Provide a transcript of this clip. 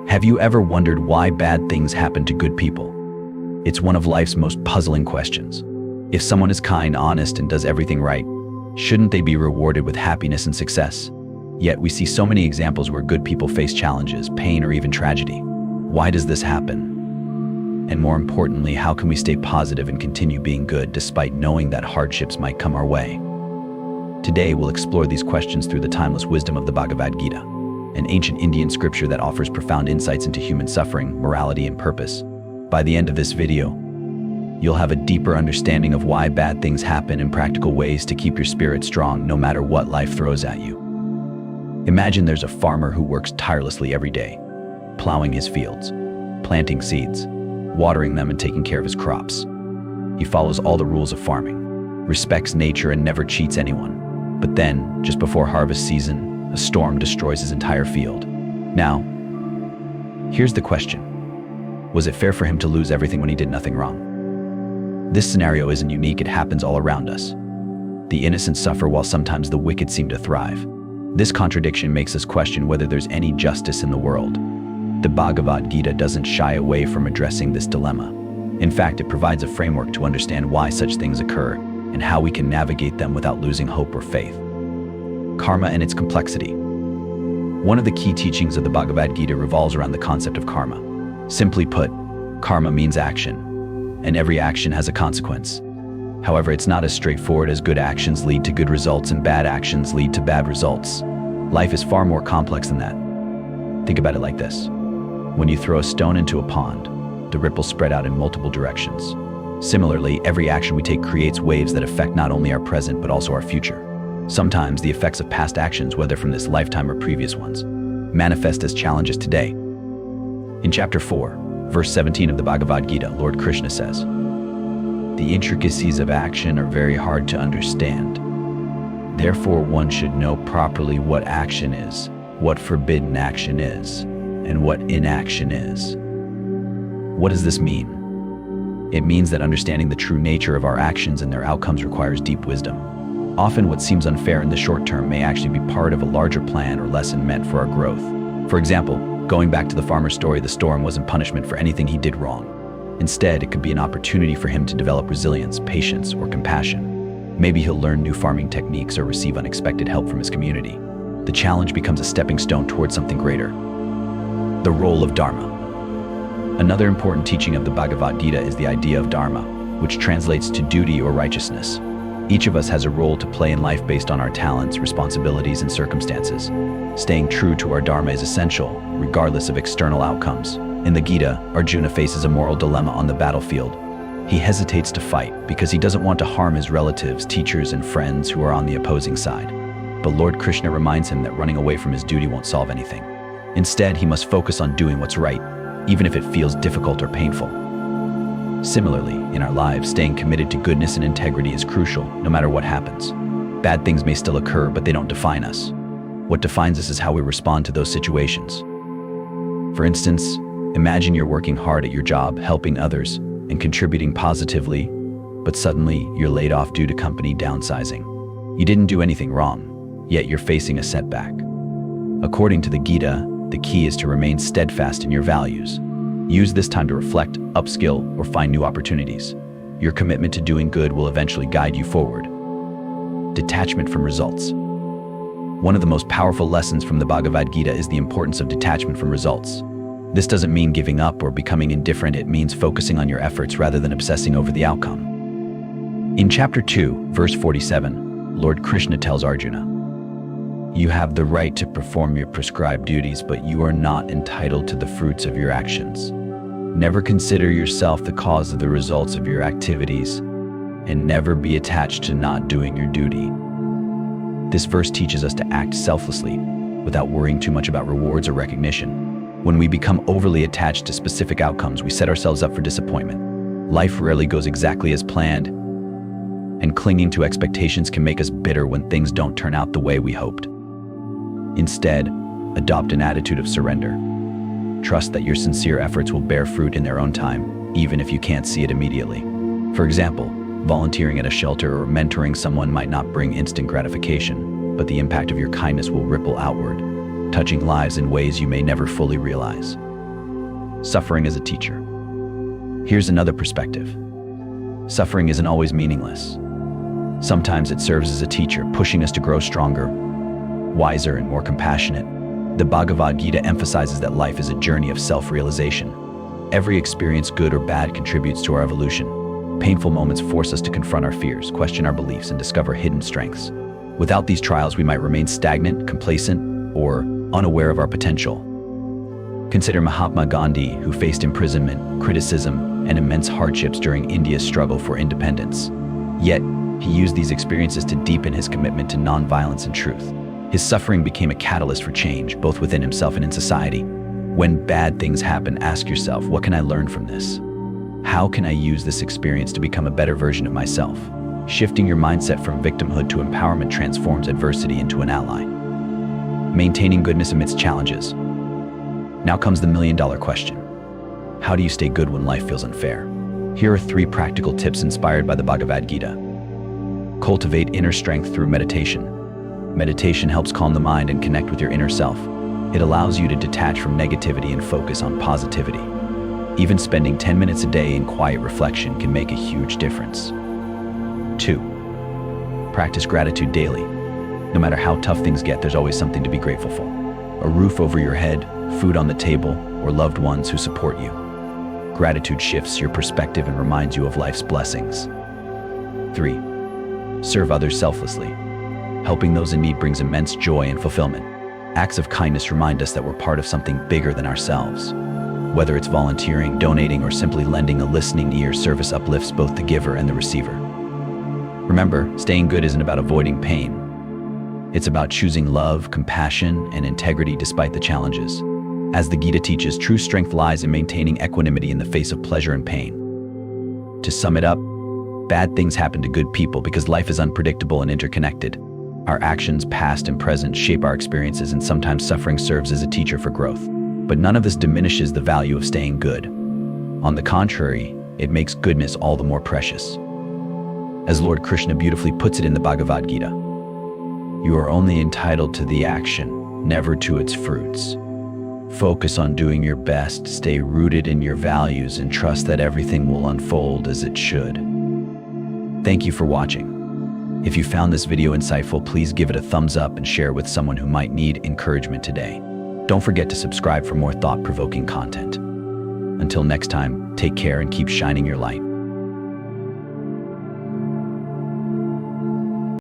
Have you ever wondered why bad things happen to good people? It's one of life's most puzzling questions. If someone is kind, honest, and does everything right, shouldn't they be rewarded with happiness and success? Yet we see so many examples where good people face challenges, pain, or even tragedy. Why does this happen? And more importantly, how can we stay positive and continue being good despite knowing that hardships might come our way? Today, we'll explore these questions through the timeless wisdom of the Bhagavad Gita, an ancient Indian scripture that offers profound insights into human suffering, morality, and purpose. By the end of this video, you'll have a deeper understanding of why bad things happen and practical ways to keep your spirit strong no matter what life throws at you. Imagine there's a farmer who works tirelessly every day, plowing his fields, planting seeds, watering them, and taking care of his crops. He follows all the rules of farming, respects nature, and never cheats anyone. But then, just before harvest season, a storm destroys his entire field. Now, here's the question. Was it fair for him to lose everything when he did nothing wrong? This scenario isn't unique, it happens all around us. The innocent suffer while sometimes the wicked seem to thrive. This contradiction makes us question whether there's any justice in the world. The Bhagavad Gita doesn't shy away from addressing this dilemma. In fact, it provides a framework to understand why such things occur and how we can navigate them without losing hope or faith. Karma and its complexity. One of the key teachings of the Bhagavad Gita revolves around the concept of karma. Simply put, karma means action, and every action has a consequence. However, it's not as straightforward as good actions lead to good results and bad actions lead to bad results. Life is far more complex than that. Think about it like this. When you throw a stone into a pond, the ripples spread out in multiple directions. Similarly, every action we take creates waves that affect not only our present but also our future. Sometimes the effects of past actions, whether from this lifetime or previous ones, manifest as challenges today. In chapter 4, verse 17 of the Bhagavad Gita, Lord Krishna says, "The intricacies of action are very hard to understand. Therefore, one should know properly what action is, what forbidden action is, and what inaction is." What does this mean? It means that understanding the true nature of our actions and their outcomes requires deep wisdom. Often what seems unfair in the short term may actually be part of a larger plan or lesson meant for our growth. For example, going back to the farmer's story, the storm wasn't punishment for anything he did wrong. Instead, it could be an opportunity for him to develop resilience, patience, or compassion. Maybe he'll learn new farming techniques or receive unexpected help from his community. The challenge becomes a stepping stone towards something greater. The role of Dharma. Another important teaching of the Bhagavad Gita is the idea of Dharma, which translates to duty or righteousness. Each of us has a role to play in life based on our talents, responsibilities, and circumstances. Staying true to our Dharma is essential, regardless of external outcomes. In the Gita, Arjuna faces a moral dilemma on the battlefield. He hesitates to fight because he doesn't want to harm his relatives, teachers, and friends who are on the opposing side. But Lord Krishna reminds him that running away from his duty won't solve anything. Instead, he must focus on doing what's right, even if it feels difficult or painful. Similarly, in our lives, staying committed to goodness and integrity is crucial, no matter what happens. Bad things may still occur, but they don't define us. What defines us is how we respond to those situations. For instance, imagine you're working hard at your job, helping others, and contributing positively, but suddenly you're laid off due to company downsizing. You didn't do anything wrong, yet you're facing a setback. According to the Gita, the key is to remain steadfast in your values. Use this time to reflect, upskill, or find new opportunities. Your commitment to doing good will eventually guide you forward. Detachment from results. One of the most powerful lessons from the Bhagavad Gita is the importance of detachment from results. This doesn't mean giving up or becoming indifferent, it means focusing on your efforts rather than obsessing over the outcome. In chapter 2, verse 47, Lord Krishna tells Arjuna, "You have the right to perform your prescribed duties, but you are not entitled to the fruits of your actions. Never consider yourself the cause of the results of your activities, and never be attached to not doing your duty." This verse teaches us to act selflessly, without worrying too much about rewards or recognition. When we become overly attached to specific outcomes, we set ourselves up for disappointment. Life rarely goes exactly as planned, and clinging to expectations can make us bitter when things don't turn out the way we hoped. Instead, adopt an attitude of surrender. Trust that your sincere efforts will bear fruit in their own time, even if you can't see it immediately. For example, volunteering at a shelter or mentoring someone might not bring instant gratification, but the impact of your kindness will ripple outward, touching lives in ways you may never fully realize. Suffering as a teacher. Here's another perspective. Suffering isn't always meaningless. Sometimes it serves as a teacher, pushing us to grow stronger, wiser, and more compassionate. The Bhagavad Gita emphasizes that life is a journey of self-realization. Every experience, good or bad, contributes to our evolution. Painful moments force us to confront our fears, question our beliefs, and discover hidden strengths. Without these trials, we might remain stagnant, complacent, or unaware of our potential. Consider Mahatma Gandhi, who faced imprisonment, criticism, and immense hardships during India's struggle for independence. Yet, he used these experiences to deepen his commitment to nonviolence and truth. His suffering became a catalyst for change, both within himself and in society. When bad things happen, ask yourself, what can I learn from this? How can I use this experience to become a better version of myself? Shifting your mindset from victimhood to empowerment transforms adversity into an ally. Maintaining goodness amidst challenges. Now comes the million-dollar question. How do you stay good when life feels unfair? Here are 3 practical tips inspired by the Bhagavad Gita. Cultivate inner strength through meditation. Meditation helps calm the mind and connect with your inner self. It allows you to detach from negativity and focus on positivity. Even spending 10 minutes a day in quiet reflection can make a huge difference. 2. Practice gratitude daily. No matter how tough things get, there's always something to be grateful for. A roof over your head, food on the table, or loved ones who support you. Gratitude shifts your perspective and reminds you of life's blessings. 3. Serve others selflessly. Helping those in need brings immense joy and fulfillment. Acts of kindness remind us that we're part of something bigger than ourselves. Whether it's volunteering, donating, or simply lending a listening ear, service uplifts both the giver and the receiver. Remember, staying good isn't about avoiding pain. It's about choosing love, compassion, and integrity despite the challenges. As the Gita teaches, true strength lies in maintaining equanimity in the face of pleasure and pain. To sum it up, bad things happen to good people because life is unpredictable and interconnected. Our actions, past and present, shape our experiences, and sometimes suffering serves as a teacher for growth. But none of this diminishes the value of staying good. On the contrary, it makes goodness all the more precious. As Lord Krishna beautifully puts it in the Bhagavad Gita, you are only entitled to the action, never to its fruits. Focus on doing your best, stay rooted in your values, and trust that everything will unfold as it should. Thank you for watching. If you found this video insightful, please give it a thumbs up and share it with someone who might need encouragement today. Don't forget to subscribe for more thought-provoking content. Until next time, take care and keep shining your light.